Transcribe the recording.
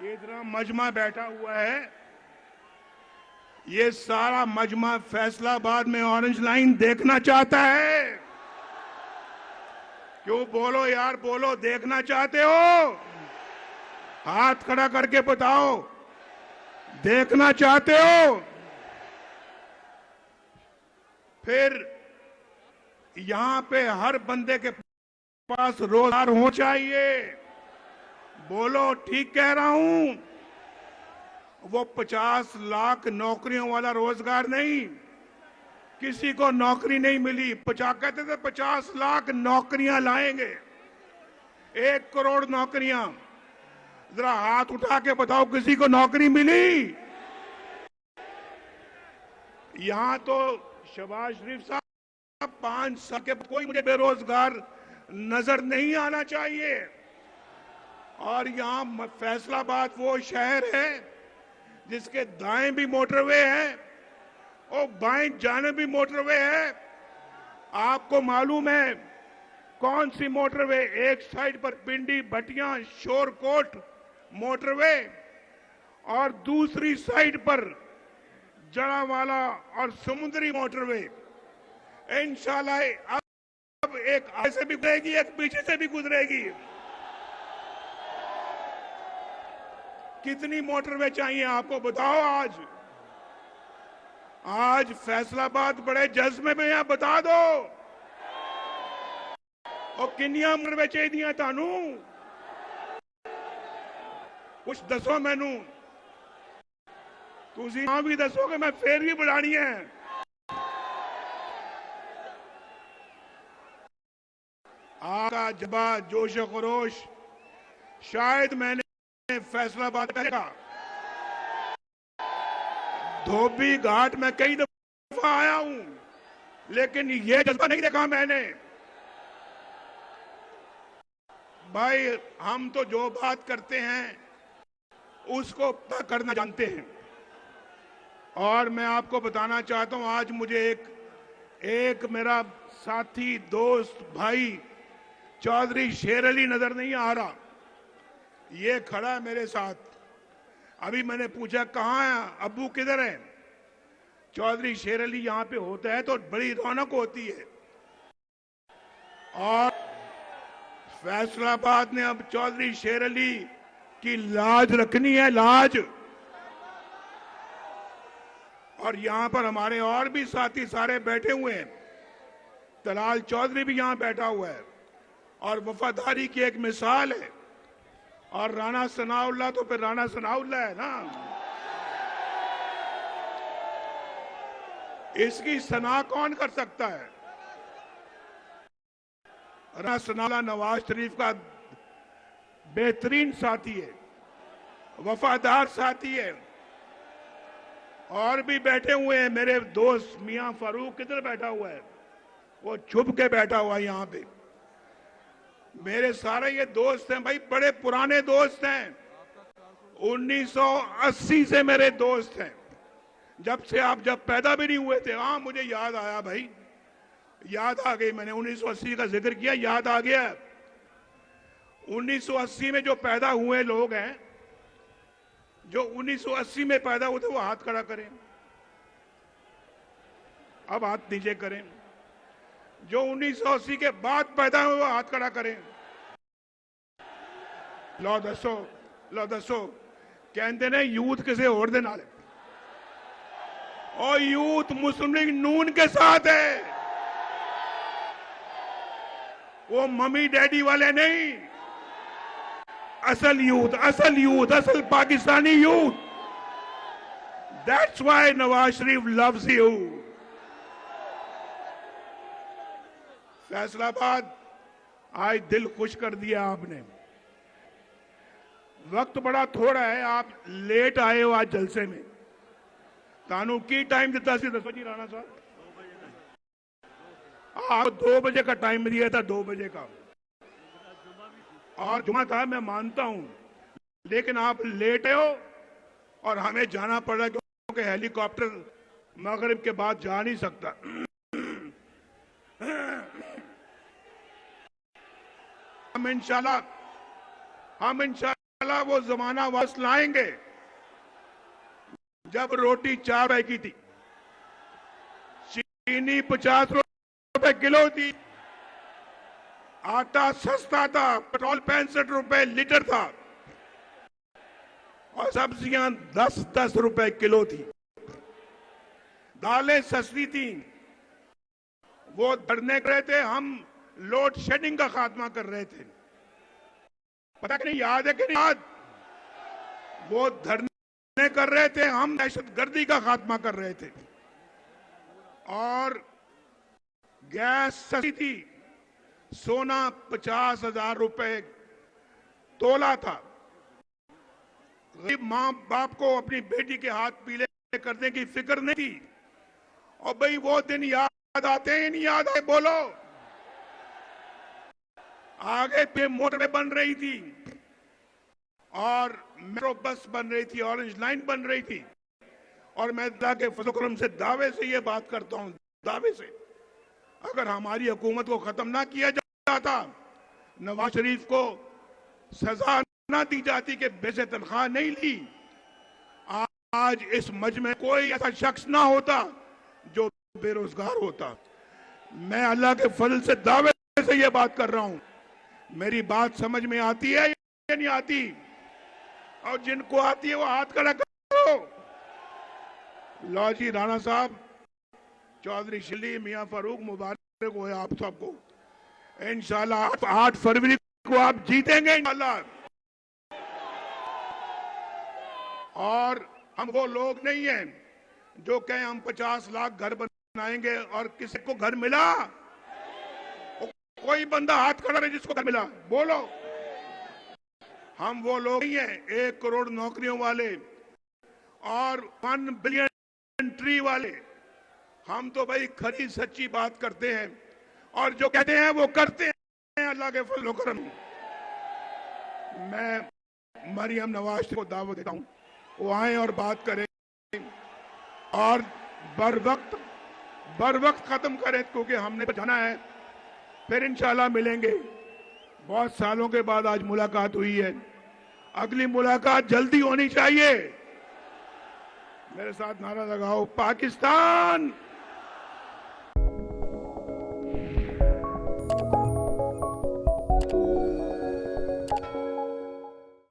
ये इतना मजमा बैठा हुआ है, ये सारा मजमा फैसलाबाद में ऑरेंज लाइन देखना चाहता है। क्यों? बोलो यार, बोलो, देखना चाहते हो? हाथ खड़ा करके बताओ, देखना चाहते हो? फिर यहां पे हर बंदे के पास रोजगार हो चाहिए। बोलो, ठीक कह रहा हूं? वो 50 लाख नौकरियों वाला रोजगार नहीं, किसी को नौकरी नहीं मिली। कहते थे 50 लाख नौकरियां लाएंगे, 1 करोड़ नौकरियां। जरा हाथ उठा के बताओ, किसी को नौकरी मिली? यहां तो शहबाज शरीफ साहब 5 साल के कोई मुझे बेरोजगार नजर नहीं आना चाहिए। और यहां फैसलाबाद वो शहर है जिसके दाएं भी मोटरवे है और बाएं जाने भी मोटरवे है। आपको मालूम है कौन सी मोटरवे? एक साइड पर पिंडी भटिया शोरकोट मोटरवे और दूसरी साइड पर जड़ावाला और समुद्री मोटरवे। इंशाल्लाह अब एक आगे से भी गुजरेगी, एक पीछे से भी गुजरेगी। कितनी मोटरवे चाहिए आपको? बताओ। आज फैसलाबाद बड़े जज्बे में है, बता दो। और किन्नियां मोटरवे चाहिए थानू? कुछ दसो मैनू। तुसी ना भी दसोगे, मैं फिर भी बढ़ानी है। आपका जबा जोश खरोश शायद मैंने फैसलाबाद का धोबी घाट में कई दफा आया हूं, लेकिन ये जज्बा नहीं देखा मैंने। भाई, हम तो जो बात करते हैं उसको पता करना जानते हैं। और मैं आपको बताना चाहता हूं, आज मुझे एक मेरा साथी, दोस्त, भाई चौधरी शेर अली नजर नहीं आ रहा। ये खड़ा है मेरे साथ। अभी मैंने पूछा कहाँ है अब्बू, किधर है? चौधरी शेर अली यहां पे होता है तो बड़ी रौनक होती है। और फैसलाबाद ने अब चौधरी शेर अली की लाज रखनी है, लाज। और यहां पर हमारे और भी साथी सारे बैठे हुए हैं। तलाल चौधरी भी यहां बैठा हुआ है और वफादारी की एक मिसाल है। और राणा सनाउल्लाह तो फिर राणा सनाउल्लाह है ना। इसकी सना कौन कर सकता है? राणा सनाउल्लाह नवाज शरीफ का बेहतरीन साथी है, वफादार साथी है। और भी बैठे हुए हैं मेरे दोस्त। मियां फारूक किधर बैठा हुआ है? वो छुप के बैठा हुआ है यहां पे। मेरे सारे ये दोस्त हैं भाई, बड़े पुराने दोस्त हैं। 1980 से मेरे दोस्त हैं, जब पैदा भी नहीं हुए थे। हाँ, मुझे याद आया भाई, याद आ गई। मैंने 1980 का जिक्र किया, याद आ गया। 1980 में जो पैदा हुए लोग हैं, जो 1980 में पैदा हुए थे, वो हाथ खड़ा करें। अब हाथ नीचे करें। जो 1980 के बाद पैदा हुए, वो हाथ खड़ा करें। लो दसो, लो दसो। कहते ने यूथ किसे और दे नाल, और यूथ मुस्लिम लीग नून के साथ है। वो मम्मी डैडी वाले नहीं, असल यूथ, असल यूथ, असल Pakistani youth. That's why Nawaz Sharif loves you. Faisalabad, आज दिल खुश कर दिया आपने। वक्त बड़ा थोड़ा है, आप लेट आए हो आज जलसे में। तानू की टाइम दिता सी दसो जी राणा साहब? आप 2 बजे का टाइम दिया था, 2 बजे का। और जुमा था, मैं मानता हूं, लेकिन आप लेट हो और हमें जाना पड़ रहा है क्योंकि हेलीकॉप्टर मगरिब के बाद जा नहीं सकता। हम इंशाल्लाह इंशाल्लाह वो जमाना वापस लाएंगे जब रोटी 4 रुपए की थी, चीनी 50 रुपए किलो थी, आटा सस्ता था, पेट्रोल 65 रुपए लीटर था और सब्जियां 10-10 रुपए किलो थी, दालें सस्ती थी। वो धरने कर रहे थे, हम लोड शेडिंग का खात्मा कर रहे थे। पता नहीं याद है कि नहीं याद? वो धरने कर रहे थे, हम दहशतगर्दी का खात्मा कर रहे थे। और गैस सस्ती थी, सोना 50,000 रुपए तोला था। गरीब मां बाप को अपनी बेटी के हाथ पीले करने की फिक्र नहीं थी। और भाई वो दिन याद आते हैं नहीं याद आते? बोलो। आगे पे मोटरवे बन रही थी और मेट्रो बस बन रही थी, ऑरेंज लाइन बन रही थी। और मैं अल्लाह के फजल करम से दावे से ये बात करता हूं, दावे से, अगर हमारी हुकूमत को खत्म ना किया जाता, नवाज शरीफ को सजा ना दी जाती कि बेसे तनख्वाह नहीं ली, आज इस मज में कोई ऐसा शख्स ना होता जो बेरोजगार होता। मैं अल्लाह के फजल से दावे से ये बात कर रहा हूं। मेरी बात समझ में आती है या नहीं आती? और जिनको आती है वो हाथ खड़ा करो। लो जी, राणा साहब, चौधरी शिल्ली, मियां फारूक, मुबारक हो आप सबको। इंशाल्लाह 8 फरवरी को आप जीतेंगे इंशाल्लाह। और हम वो लोग नहीं हैं जो कहें हम 50 लाख घर बनाएंगे और किसी को घर मिला? कोई बंदा हाथ खड़ा है जिसको घर मिला? बोलो। हम वो लोग नहीं हैं 1 करोड़ नौकरियों वाले और 1 बिलियन ट्री वाले। हम तो भाई खरी सच्ची बात करते हैं और जो कहते हैं वो करते हैं अल्लाह के फजल करम। मैं मरियम नवाज को दावत देता हूं, वो आए और बात करें और बर वक्त खत्म करें, क्योंकि हमने जाना है। फिर इंशाल्लाह मिलेंगे। बहुत सालों के बाद आज मुलाकात हुई है, अगली मुलाकात जल्दी होनी चाहिए। मेरे साथ नारा लगाओ, पाकिस्तान